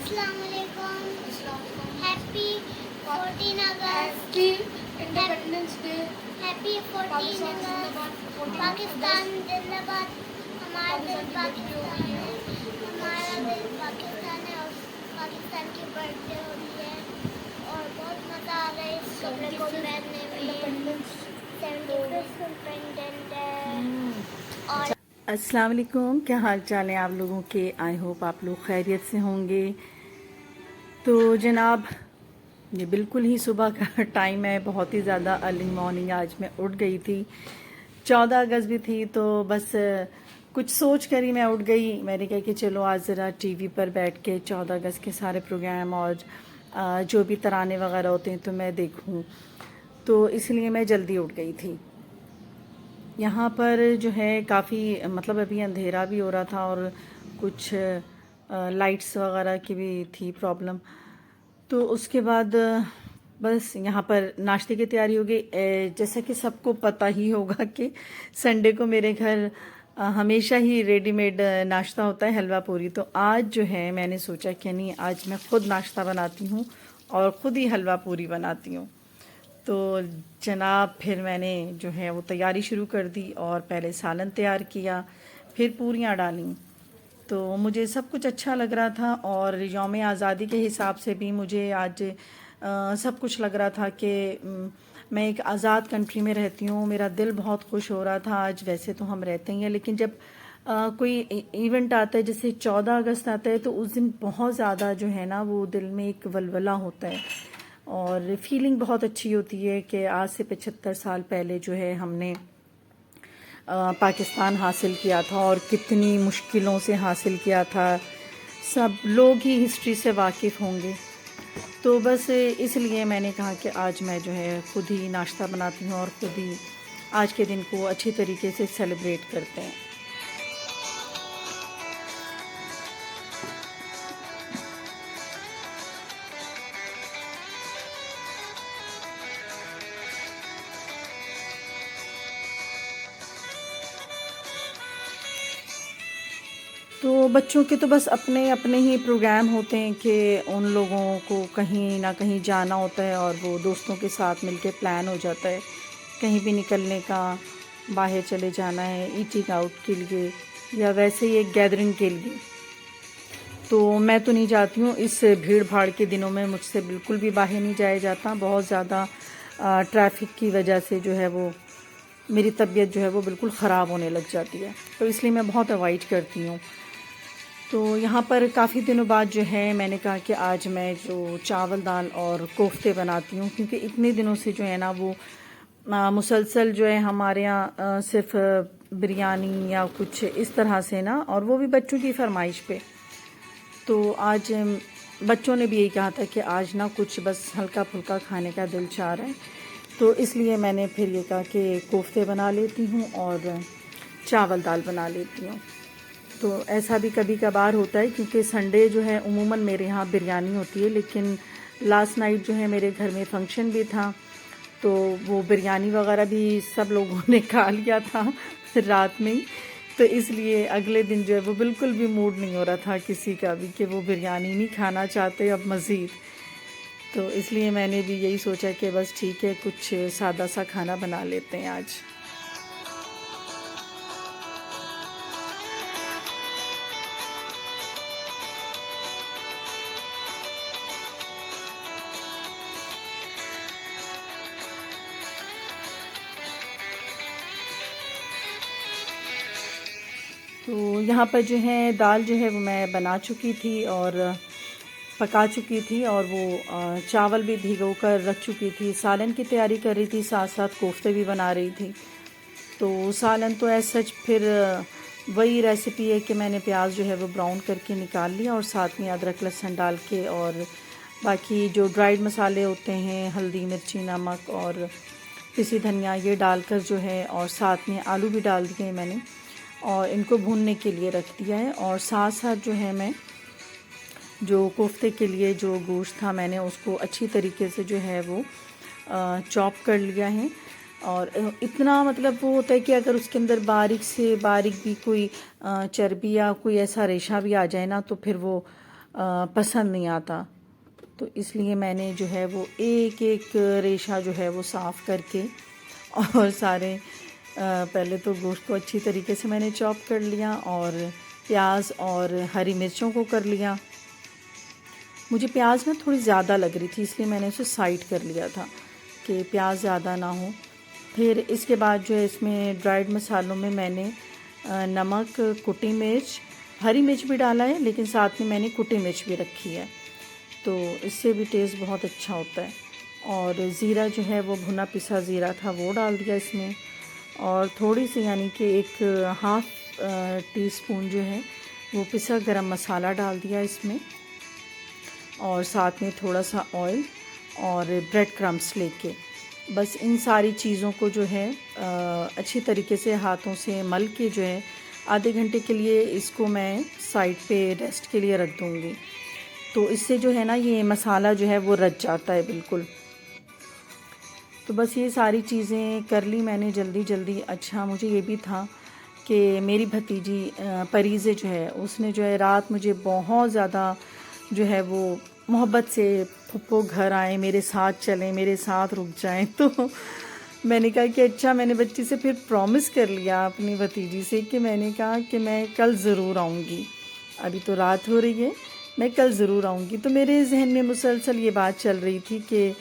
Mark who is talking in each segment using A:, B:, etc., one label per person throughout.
A: अस्सलामुअलैकुम। हैप्पी 14 अगस्त।
B: Independence day.
A: Happy 14 अगस्त। पाकिस्तान जिंदाबाद। हमारा दिल पाकिस्तान है। हमारा दिल पाकिस्तान है और पाकिस्तान की बर्थडे हो रही है और बहुत मज़ा आ रहा है इस कपड़े को पहनने में। 75th इंडिपेंडेंट है और
C: अस्सलाम वालेकुम, क्या हाल चाल है आप लोगों के। आई होप आप लोग खैरियत से होंगे। तो जनाब, ये बिल्कुल ही सुबह का टाइम है, बहुत ही ज़्यादा अर्ली मॉर्निंग आज मैं उठ गई थी। 14 अगस्त भी थी तो बस कुछ सोच कर ही मैं उठ गई। मैंने कहा कि चलो आज ज़रा टीवी पर बैठ के 14 अगस्त के सारे प्रोग्राम और जो भी तराने वगैरह होते हैं तो मैं देखूं, तो इसलिए मैं जल्दी उठ गई थी। यहाँ पर जो है काफ़ी मतलब अभी अंधेरा भी हो रहा था और कुछ लाइट्स वगैरह की भी थी प्रॉब्लम। तो उसके बाद बस यहाँ पर नाश्ते की तैयारी हो गई। जैसा कि सबको पता ही होगा कि संडे को मेरे घर हमेशा ही रेडीमेड नाश्ता होता है, हलवा पूरी। तो आज जो है मैंने सोचा कि नहीं, आज मैं खुद नाश्ता बनाती हूँ और ख़ुद ही हलवा पूरी बनाती हूँ। तो जनाब फिर मैंने जो है वो तैयारी शुरू कर दी और पहले सालन तैयार किया, फिर पूरियाँ डाली। तो मुझे सब कुछ अच्छा लग रहा था और यौम आज़ादी के हिसाब से भी मुझे आज सब कुछ लग रहा था कि मैं एक आज़ाद कंट्री में रहती हूँ। मेरा दिल बहुत खुश हो रहा था आज। वैसे तो हम रहते ही हैं, लेकिन जब कोई इवेंट आता है जैसे 14 अगस्त आता है तो उस दिन बहुत ज़्यादा जो है ना वो दिल में एक वलवला होता है और फीलिंग बहुत अच्छी होती है कि आज से 75 साल पहले जो है हमने पाकिस्तान हासिल किया था और कितनी मुश्किलों से हासिल किया था। सब लोग ही हिस्ट्री से वाकिफ़ होंगे। तो बस इसलिए मैंने कहा कि आज मैं जो है खुद ही नाश्ता बनाती हूँ और खुद ही आज के दिन को अच्छी तरीके से सेलिब्रेट करते हैं। तो बच्चों के तो बस अपने अपने ही प्रोग्राम होते हैं कि उन लोगों को कहीं ना कहीं जाना होता है और वो दोस्तों के साथ मिलके प्लान हो जाता है कहीं भी निकलने का, बाहर चले जाना है ईटिंग आउट के लिए या वैसे ही एक गैदरिंग के लिए। तो मैं तो नहीं जाती हूँ इस भीड़ भाड़ के दिनों में, मुझसे बिल्कुल भी बाहर नहीं जाया जाता। बहुत ज़्यादा ट्रैफिक की वजह से जो है वो मेरी तबीयत जो है वो बिल्कुल ख़राब होने लग जाती है, तो इसलिए मैं बहुत अवॉइड करती हूँ। तो यहाँ पर काफ़ी दिनों बाद जो है मैंने कहा कि आज मैं जो चावल दाल और कोफ्ते बनाती हूँ, क्योंकि इतने दिनों से जो है ना वो मुसलसल जो है हमारे यहाँ सिर्फ बिरयानी या कुछ इस तरह से ना, और वो भी बच्चों की फरमाइश पे। तो आज बच्चों ने भी यही कहा था कि आज ना कुछ बस हल्का फुल्का खाने का दिल चाह रहा है, तो इसलिए मैंने फिर ये कहा कि कोफ्ते बना लेती हूँ और चावल दाल बना लेती हूँ। तो ऐसा भी कभी कभार होता है क्योंकि संडे जो है उमूमन मेरे यहाँ बिरयानी होती है, लेकिन लास्ट नाइट जो है मेरे घर में फंक्शन भी था तो वो बिरयानी वगैरह भी सब लोगों ने खा लिया था रात में ही। तो इसलिए अगले दिन जो है वो बिल्कुल भी मूड नहीं हो रहा था किसी का भी कि वो बिरयानी नहीं खाना चाहते अब मज़ीद। तो इसलिए मैंने भी यही सोचा कि बस ठीक है, कुछ सादा सा खाना बना लेते हैं आज। तो यहाँ पर जो है दाल जो है वो मैं बना चुकी थी और पका चुकी थी और वो चावल भी भिगो कर रख चुकी थी। सालन की तैयारी कर रही थी, साथ साथ कोफ्ते भी बना रही थी। तो सालन तो ऐसा सच फिर वही रेसिपी है कि मैंने प्याज जो है वो ब्राउन करके निकाल लिया और साथ में अदरक लहसुन डाल के और बाकी जो ड्राइड मसाले होते हैं हल्दी मिर्ची नमक और पिसी धनिया ये डालकर जो है, और साथ में आलू भी डाल दिए मैंने और इनको भूनने के लिए रख दिया है। और साथ साथ जो है मैं जो कोफ्ते के लिए जो गोश्त था मैंने उसको अच्छी तरीके से जो है वो चॉप कर लिया है। और इतना मतलब वो होता है कि अगर उसके अंदर बारीक से बारीक भी कोई चर्बी या कोई ऐसा रेशा भी आ जाए ना तो फिर वो पसंद नहीं आता। तो इसलिए मैंने जो है वो एक एक रेशा जो है वो साफ़ करके और सारे पहले तो गोश्त को अच्छी तरीके से मैंने चॉप कर लिया और प्याज और हरी मिर्चों को कर लिया। मुझे प्याज ना थोड़ी ज़्यादा लग रही थी, इसलिए मैंने उसे साइड कर लिया था कि प्याज ज़्यादा ना हो। फिर इसके बाद जो है इसमें ड्राइड मसालों में मैंने नमक, कुटी मिर्च, हरी मिर्च भी डाला है, लेकिन साथ में मैंने कुटी मिर्च भी रखी है, तो इससे भी टेस्ट बहुत अच्छा होता है। और ज़ीरा जो है वो भुना पिसा ज़ीरा था वो डाल दिया इसमें, और थोड़ी सी यानी कि एक हाफ़ टी-स्पून जो है वो पिसा गरम मसाला डाल दिया इसमें, और साथ में थोड़ा सा ऑयल और ब्रेड क्रम्स लेके बस इन सारी चीज़ों को जो है अच्छी तरीके से हाथों से मल के जो है आधे घंटे के लिए इसको मैं साइड पे रेस्ट के लिए रख दूँगी। तो इससे जो है ना ये मसाला जो है वो रच जाता है बिल्कुल। तो बस ये सारी चीज़ें कर ली मैंने जल्दी जल्दी। अच्छा, मुझे ये भी था कि मेरी भतीजी परीज़े जो है उसने जो है रात मुझे बहुत ज़्यादा जो है वो मोहब्बत से फुप्पो घर आए, मेरे साथ चलें, मेरे साथ रुक जाएं। तो मैंने कहा कि अच्छा, मैंने बच्ची से फिर प्रॉमिस कर लिया अपनी भतीजी से कि मैंने कहा कि मैं कल ज़रूर आऊँगी। अभी तो रात हो रही है, मैं कल ज़रूर आऊँगी। तो मेरे जहन में मुसलसल ये बात चल रही थी कि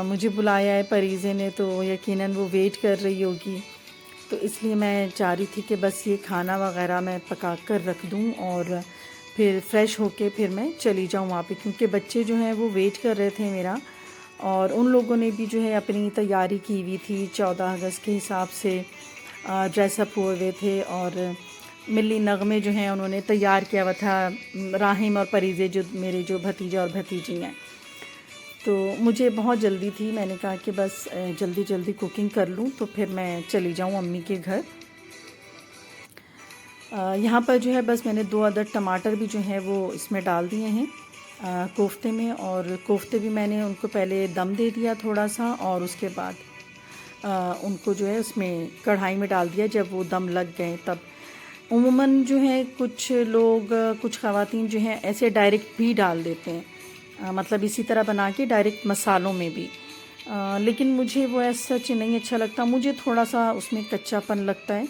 C: मुझे बुलाया है परीज़े ने, तो यकीनन वो वेट कर रही होगी। तो इसलिए मैं चाह रही थी कि बस ये खाना वगैरह मैं पका कर रख दूँ और फिर फ्रेश होके फिर मैं चली जाऊँ वहाँ पे, क्योंकि बच्चे जो हैं वो वेट कर रहे थे मेरा, और उन लोगों ने भी जो है अपनी तैयारी की हुई थी 14 अगस्त के हिसाब से ड्रेसअप हुए हुए थे, और मिली नगमे जो हैं उन्होंने तैयार किया हुआ था, राहिम और परीज़े जो मेरे जो भतीजा और भतीजी हैं। तो मुझे बहुत जल्दी थी, मैंने कहा कि बस जल्दी जल्दी कुकिंग कर लूँ तो फिर मैं चली जाऊँ अम्मी के घर। यहाँ पर जो है बस मैंने 2 अदद टमाटर भी जो है वो इसमें डाल दिए हैं कोफ्ते में, और कोफ्ते भी मैंने उनको पहले दम दे दिया थोड़ा सा, और उसके बाद उनको जो है उसमें कढ़ाई में डाल दिया जब वो दम लग गए तब। उमूमन जो है कुछ लोग, कुछ ख़वातीन जो हैं ऐसे डायरेक्ट भी डाल देते हैं, मतलब इसी तरह बना के डायरेक्ट मसालों में भी, लेकिन मुझे वो ऐसा सच नहीं अच्छा लगता, मुझे थोड़ा सा उसमें कच्चापन लगता है।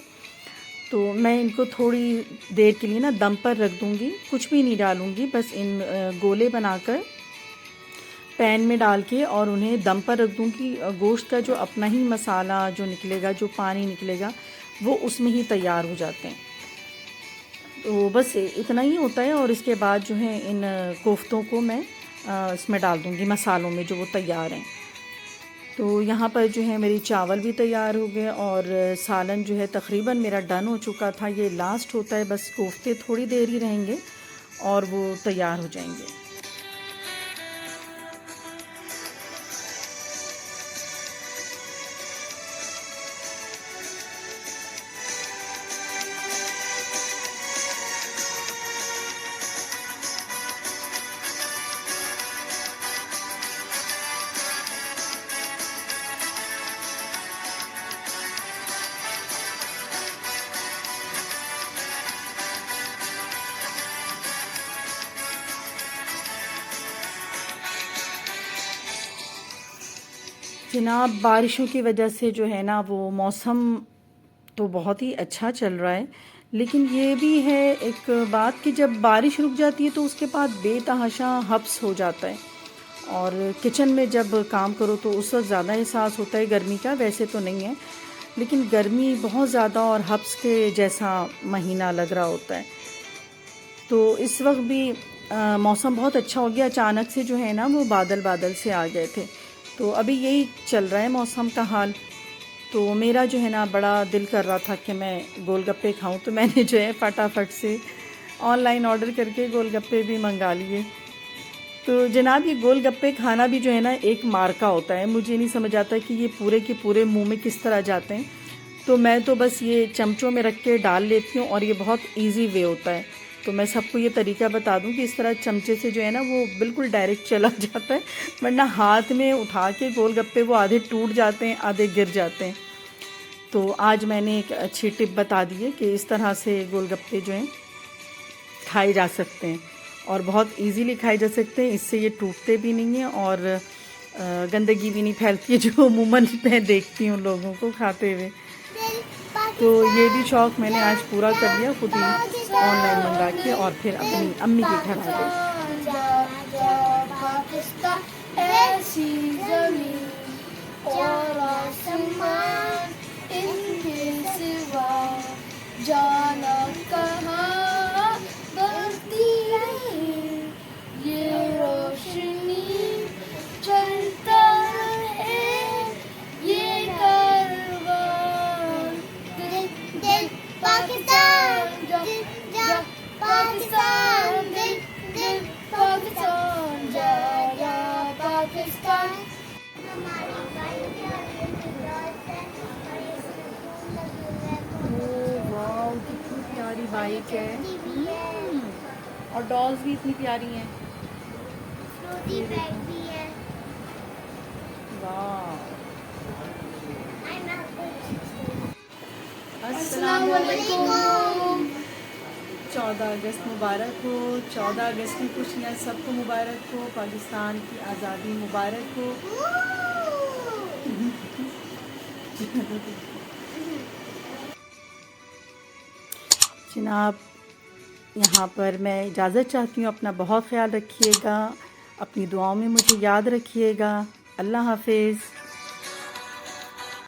C: तो मैं इनको थोड़ी देर के लिए ना दम पर रख दूँगी, कुछ भी नहीं डालूँगी, बस इन गोले बनाकर पैन में डाल के और उन्हें दम पर रख दूँगी। गोश्त का जो अपना ही मसाला जो निकलेगा, जो पानी निकलेगा, वो उसमें ही तैयार हो जाते हैं। तो बस इतना ही होता है, और इसके बाद जो है इन कोफ्तों को मैं इसमें डाल दूँगी मसालों में जो वो तैयार हैं। तो यहाँ पर जो है मेरी चावल भी तैयार हो गए, और सालन जो है तकरीबन मेरा डन हो चुका था। ये लास्ट होता है, बस कोफ्ते थोड़ी देर ही रहेंगे और वो तैयार हो जाएंगे। जनाब, बारिशों की वजह से जो है ना वो मौसम तो बहुत ही अच्छा चल रहा है, लेकिन ये भी है एक बात कि जब बारिश रुक जाती है तो उसके बाद बेतहाशा हब्स हो जाता है, और किचन में जब काम करो तो उस वक्त ज़्यादा एहसास होता है गर्मी का। वैसे तो नहीं है, लेकिन गर्मी बहुत ज़्यादा और हब्स के जैसा महीना लग रहा होता है। तो इस वक्त भी मौसम बहुत अच्छा हो गया, अचानक से जो है ना वो बादल बादल से आ गए थे। तो अभी यही चल रहा है मौसम का हाल। तो मेरा जो है ना बड़ा दिल कर रहा था कि मैं गोलगप्पे खाऊं, तो मैंने जो है फटाफट से ऑनलाइन ऑर्डर करके गोलगप्पे भी मंगा लिए। तो जनाब, ये गोलगप्पे खाना भी जो है ना एक मार्का होता है। मुझे नहीं समझ आता कि ये पूरे के पूरे मुंह में किस तरह जाते हैं। तो मैं तो बस ये चमचों में रख के डाल लेती हूँ, और ये बहुत ईजी वे होता है। तो मैं सबको ये तरीका बता दूं कि इस तरह चमचे से जो है ना वो बिल्कुल डायरेक्ट चला जाता है, वरना हाथ में उठा के गोलगप्पे वो आधे टूट जाते हैं, आधे गिर जाते हैं। तो आज मैंने एक अच्छी टिप बता दी है कि इस तरह से गोलगप्पे जो हैं खाए जा सकते हैं, और बहुत इजीली खाए जा सकते हैं। इससे ये टूटते भी नहीं हैं और गंदगी भी नहीं फैलती है, जो अमूमन मैं देखती हूँ लोगों को खाते हुए। तो ये भी शौक़ मैंने आज पूरा कर लिया, खुद ही ऑनलाइन मंगा के और फिर अपनी अम्मी के घर आ गई।
B: पाकिस्तान ऐसी ज़मीन और आसमान, इनके सिवा जाना कहाँ बसती नहीं, ये रोशनी चलता रहे ये कारवां।
A: दिल पाकिस्तान, दिल जा पाकिस्तान, दिल दिल
B: पाकिस्तान जा जा पाकिस्तान।
A: हमारी गाड़ी की रात है और ये स्कूल लगे हुए हैं।
C: ओह वाह, कितनी प्यारी बाइक है।
A: भी है,
C: और डॉल्स भी इतनी प्यारी हैं।
A: फ्रूटी बैग भी है।
C: वाह।
B: अस्सलाम वालेकुम।
C: 14 अगस्त मुबारक हो। 14 अगस्त की खुशियाँ सबको मुबारक हो। पाकिस्तान की आज़ादी मुबारक हो। जनाब, यहाँ पर मैं इजाज़त चाहती हूँ। अपना बहुत ख्याल रखिएगा, अपनी दुआओं में मुझे याद रखिएगा। अल्लाह हाफिज़।